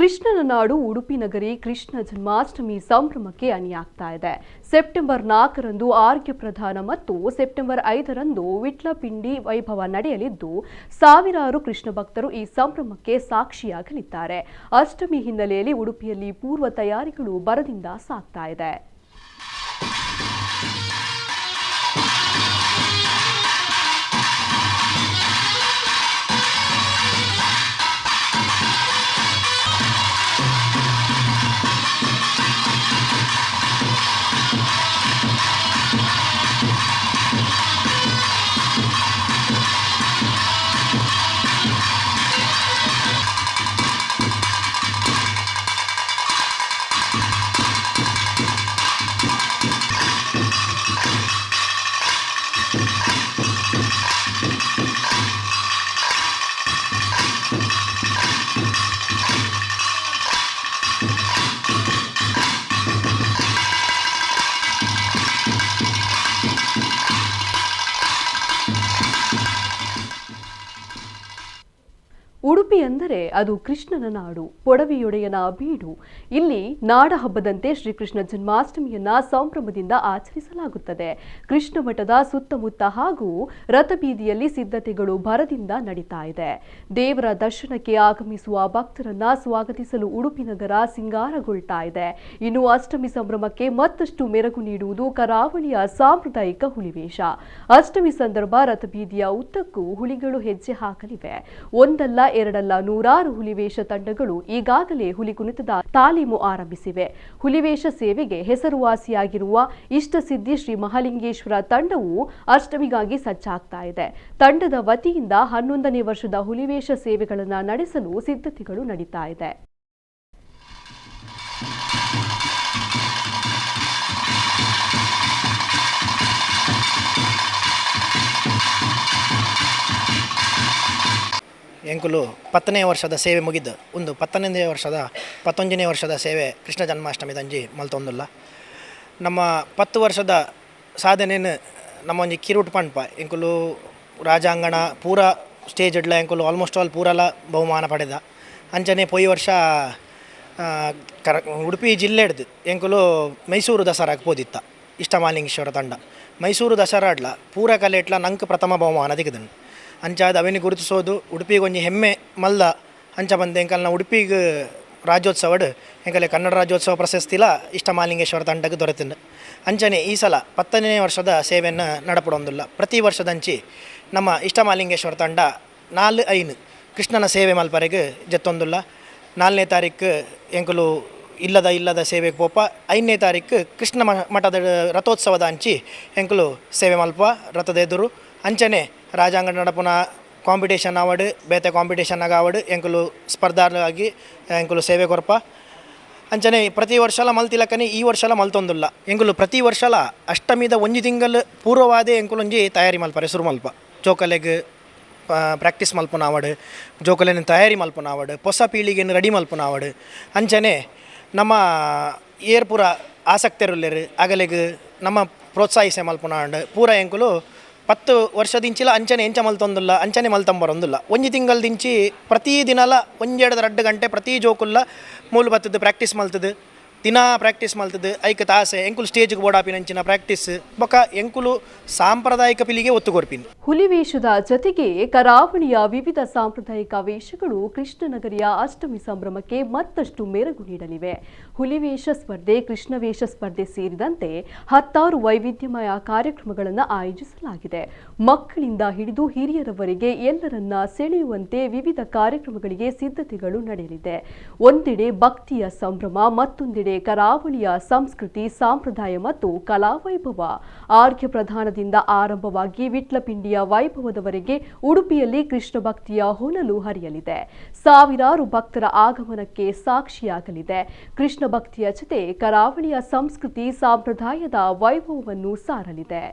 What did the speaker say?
ಕೃಷ್ಣನ ನಾಡು ಉಡುಪಿ ನಗರಿ ಕೃಷ್ಣ ಜನ್ಮಾಷ್ಟಮಿ ಸಂಭ್ರಮಕ್ಕೆ ಅಣಿಯಾಗ್ತಾ ಇದೆ. ಸೆಪ್ಟೆಂಬರ್ 4ರಂದು ಆರ್ಘ್ಯ ಪ್ರದಾನ ಮತ್ತು ಸೆಪ್ಟೆಂಬರ್ 5ರಂದು ವಿಟ್ಲಪಿಂಡಿ ವೈಭವ ನಡೆಯಲಿದ್ದು ಸಾವಿರಾರು ಕೃಷ್ಣ ಭಕ್ತರು ಈ ಸಂಭ್ರಮಕ್ಕೆ ಸಾಕ್ಷಿಯಾಗಲಿದ್ದಾರೆ. ಅಷ್ಟಮಿ ಹಿನ್ನೆಲೆಯಲ್ಲಿ ಉಡುಪಿಯಲ್ಲಿ ಪೂರ್ವ ತಯಾರಿಗಳು ಭರದಿಂದ ಸಾಗ್ತಾ ಇದೆ. ಉಡುಪಿ ಎಂದರೆ ಅದು ಕೃಷ್ಣನ ನಾಡು, ಪೊಡವೆಯೊಡೆಯನ ಬೀಡು. ಇಲ್ಲಿ ನಾಡ ಹಬ್ಬದಂತೆ ಶ್ರೀಕೃಷ್ಣ ಜನ್ಮಾಷ್ಟಮಿಯನ್ನ ಸಂಭ್ರಮದಿಂದ ಆಚರಿಸಲಾಗುತ್ತದೆ. ಕೃಷ್ಣ ಮಠದ ಸುತ್ತಮುತ್ತ ಹಾಗೂ ರಥಬೀದಿಯಲ್ಲಿ ಸಿದ್ಧತೆಗಳು ಭರದಿಂದ ನಡೀತಾ ಇದೆ. ದೇವರ ದರ್ಶನಕ್ಕೆ ಆಗಮಿಸುವ ಭಕ್ತರನ್ನ ಸ್ವಾಗತಿಸಲು ಉಡುಪಿ ನಗರ ಸಿಂಗಾರಗೊಳ್ತಾ ಇದೆ. ಇನ್ನು ಅಷ್ಟಮಿ ಸಂಭ್ರಮಕ್ಕೆ ಮತ್ತಷ್ಟು ಮೆರುಗು ನೀಡುವುದು ಕರಾವಳಿಯ ಸಾಂಪ್ರದಾಯಿಕ ಹುಲಿವೇಷ. ಅಷ್ಟಮಿ ಸಂದರ್ಭ ರಥಬೀದಿಯ ಉದ್ದಕ್ಕೂ ಹುಲಿಗಳು ಹೆಜ್ಜೆ ಹಾಕಲಿವೆ. ಒಂದಲ್ಲ ಎರಡಲ್ಲ ನೂರಾರು ಹುಲಿವೇಷ ತಂಡಗಳು ಈಗಾಗಲೇ ಹುಲಿ ಕುಣಿತದ ತಾಲೀಮು ಆರಂಭಿಸಿವೆ. ಹುಲಿವೇಷ ಸೇವೆಗೆ ಹೆಸರುವಾಸಿಯಾಗಿರುವ ಇಷ್ಟಸಿದ್ಧಿ ಶ್ರೀ ಮಹಾಲಿಂಗೇಶ್ವರ ತಂಡವು ಅಷ್ಟಮಿಗಾಗಿ ಸಜ್ಜಾಗ್ತಾ ಇದೆ. ತಂಡದ ವತಿಯಿಂದ 11ನೇ ವರ್ಷದ ಹುಲಿವೇಷ ಸೇವೆಗಳನ್ನು ನಡೆಸಲು ಸಿದ್ಧತೆಗಳು ನಡೀತಾ ಇದೆ. ಎಂಕುಲು 10ನೇ ವರ್ಷದ ಸೇವೆ ಮುಗಿದ್ದು ಒಂದು 11ನೇ ವರ್ಷದ ಸೇವೆ ಕೃಷ್ಣ ಜನ್ಮಾಷ್ಟಮಿ ದಂಜಿ ಮಲ್ತೊಂದುಲ್ಲ. ನಮ್ಮ 10 ವರ್ಷದ ಸಾಧನೆಯನ್ನು ನಮ್ಮ ಒಂಜಿ ಕಿರುಟ್ ಪಂಪ ಎಂಕುಲು ರಾಜಾಂಗಣ ಪೂರ ಸ್ಟೇಜ್ ಇಡ್ಲ ಎಂಕುಲು ಆಲ್ಮೋಸ್ಟ್ ಆಲ್ ಪೂರಲ ಬಹುಮಾನ ಪಡೆದ. ಅಂಚನೆ ಪೊಯ್ ವರ್ಷ ಉಡುಪಿ ಜಿಲ್ಲೆ ಹಿಡ್ದು ಎಂಕುಲು ಮೈಸೂರು ದಸರಾಗೆ ಪೋದಿತ್ತ ಇಷ್ಟಮಾಲಿಂಗೇಶ್ವರ ತಂಡ. ಮೈಸೂರು ದಸರಾ ಇಡ್ಲ ಪೂರ ಕಲೆ ಇಟ್ಲ ನಂಗೆ ಪ್ರಥಮ ಬಹುಮಾನ ತೆಗೆದನು. ಅಂಚಾದ ಅವನಿಗೆ ಗುರುತಿಸೋದು ಉಡುಪಿಗೆ ಒಂಜಿ ಹೆಮ್ಮೆ ಮಲ್ದ ಅಂಚ ಬಂದು ಎಂಕಲ್ನ ಉಡುಪಿಗೆ ರಾಜ್ಯೋತ್ಸವಡ್ ಎಂಕಲೆ ಕನ್ನಡ ರಾಜ್ಯೋತ್ಸವ ಪ್ರಶಸ್ತಿಲ ಇಷ್ಟಮಾಲಿಂಗೇಶ್ವರ ತಂಡಕ್ಕೆ ದೊರೆತಿಂದು. ಅಂಚನೆ ಈ ಸಲ 10ನೇ ವರ್ಷದ ಸೇವೆಯನ್ನು ನಡಪಡೊಂದಿಲ್ಲ. ಪ್ರತಿ ವರ್ಷದಂಚಿ ನಮ್ಮ ಇಷ್ಟಮಾಲಿಂಗೇಶ್ವರ ತಂಡ 4-5 ಕೃಷ್ಣನ ಸೇವೆ ಮಲ್ಪರೆಗೆ ಜತ್ತೊಂದಿಲ್ಲ. 4ನೇ ತಾರೀಕು ಎಂಕುಲು ಇಲ್ಲದ ಸೇವೆಗೆ ಪೋಪ. 5ನೇ ತಾರೀಕು ಕೃಷ್ಣ ಮಠದ ರಥೋತ್ಸವದ ಅಂಚಿ ಎಂಕುಲು ಸೇವೆ ಮಲ್ಪ ರಥದ ಎದುರು. ಅಂಚನೆ ರಾಜಾಂಗಣ ನಡಪುನ ಕಾಂಪಿಟೇಷನ್ ಆವಡ್ ಬೇತೆ ಕಾಂಪಿಟೇಷನ್ನಾಗ ಆವಡ್ ಎಂಕುಲು ಸ್ಪರ್ಧಾಗಿ ಎಂಕುಲು ಸೇವೆ ಕೊರಪ. ಅಂಚನೆ ಪ್ರತಿ ವರ್ಷಲ ಮಲ್ತಿಲಕ್ಕನೆ ಈ ವರ್ಷಲ ಮಲ್ತೊಂದಿಲ್ಲ. ಎಂಕುಲು ಪ್ರತಿ ವರ್ಷಲ ಅಷ್ಟಮಿದ ಒಂಜಿ ತಿಂಗಳು ಪೂರ್ವವಾದೇ ಎಂಕುಲೊಂಜಿ ತಯಾರಿ ಮಲ್ಪರೆ ಶುರು ಮಲ್ಪ. ಜೋಕಲೆಗೆ ಪ್ರಾಕ್ಟೀಸ್ ಮಲ್ಪುನ ಆವಡ್, ಜೋಕಲೆನ ತಯಾರಿ ಮಲ್ಪುನ ಆವಡ್, ಹೊಸ ಪೀಳಿಗೆಯನ್ನು ರೆಡಿ ಮಲ್ಪುನ ಆವಡ್. ಅಂಚನೆ ನಮ್ಮ ಏರ್ಪುರ ಆಸಕ್ತರುಲ್ಲೇರು ಆಗಲೆಗೆ ನಮ್ಮ ಪ್ರೋತ್ಸಾಹಿಸೆ ಮಲ್ಪುನ ಆಂಡ್ ಪೂರ ಎಂಕುಲು 10 ವರ್ಷದಿಂಚಿಲ ಅಂಚನೆ ಎಂಚ ಮಲ್ತೊಂದಿಲ್ಲ ಅಂಚನೆ ಮಲ್ತಂಬರೊಂದಿಲ್ಲ. ಒಂಜಿ ತಿಂಗಳದಿಂಚಿ ಪ್ರತಿ ದಿನಲ 1-2 ಗಂಟೆ ಪ್ರತಿ ಜೋಕುಲ್ಲ ಮೂಲ ಬತ್ತದ ಪ್ರಾಕ್ಟೀಸ್ ಮಲ್ತದು. ದಿನ ಪ್ರಾಕ್ಟೀಸ್ ಮಲ್ತದು ಐಕ ತಾಸೆ ಎಂಕುಲು ಸ್ಟೇಜ್ಗೆ ಓಡಾಪಿನಂಚಿನ ಪ್ರಾಕ್ಟೀಸ್ ಬೊಕ ಎಂಕುಲು ಸಾಂಪ್ರದಾಯಿಕ ಪಿಲಿಗೆ ಒತ್ತು ಕೊರ್ಪಿನಿ. ಹುಲಿವೇಷದ ಜೊತೆಗೆ ಕರಾವಳಿಯ ವಿವಿಧ ಸಾಂಪ್ರದಾಯಿಕ ವೇಷಗಳು ಕೃಷ್ಣನಗರಿಯ ಅಷ್ಟಮಿ ಸಂಭ್ರಮಕ್ಕೆ ಮತ್ತಷ್ಟು ಮೆರುಗು ನೀಡಲಿವೆ. ಹುಲಿವೇಷ ಸ್ಪರ್ಧೆ, ಕೃಷ್ಣವೇಷ ಸ್ಪರ್ಧೆ ಸೇರಿದಂತೆ 10 ವೈವಿಧ್ಯಮಯ ಕಾರ್ಯಕ್ರಮಗಳನ್ನು ಆಯೋಜಿಸಲಾಗಿದೆ. ಮಕ್ಕಳಿಂದ ಹಿಡಿದು ಹಿರಿಯರವರೆಗೆ ಎಲ್ಲರನ್ನ ಸೆಳೆಯುವಂತೆ ವಿವಿಧ ಕಾರ್ಯಕ್ರಮಗಳಿಗೆ ಸಿದ್ಧತೆಗಳು ನಡೆಯಲಿದೆ. ಒಂದೆಡೆ ಭಕ್ತಿಯ ಸಂಭ್ರಮ, ಮತ್ತೊಂದೆಡೆ ಕರಾವಳಿಯ ಸಂಸ್ಕೃತಿ, ಸಂಪ್ರದಾಯ ಮತ್ತು ಕಲಾವೈಭವ. ಆರ್ಘ್ಯ ಪ್ರದಾನದಿಂದ ಆರಂಭವಾಗಿ ವಿಟ್ಲಪಿಂಡಿಯ ವೈಭವದವರೆಗೆ ಉಡುಪಿಯಲ್ಲಿ ಕೃಷ್ಣ ಭಕ್ತಿಯ ಹೊನಲು ಹರಿಯಲಿದೆ. ಸಾವಿರಾರು ಭಕ್ತರ ಆಗಮನಕ್ಕೆ ಸಾಕ್ಷಿಯಾಗಲಿದೆ. ಕೃಷ್ಣ ಭಕ್ತಿಯ ಜೊತೆ ಕರಾವಳಿಯ ಸಂಸ್ಕೃತಿ, ಸಂಪ್ರದಾಯದ ವೈಭವವನ್ನು ಸಾರಲಿದೆ.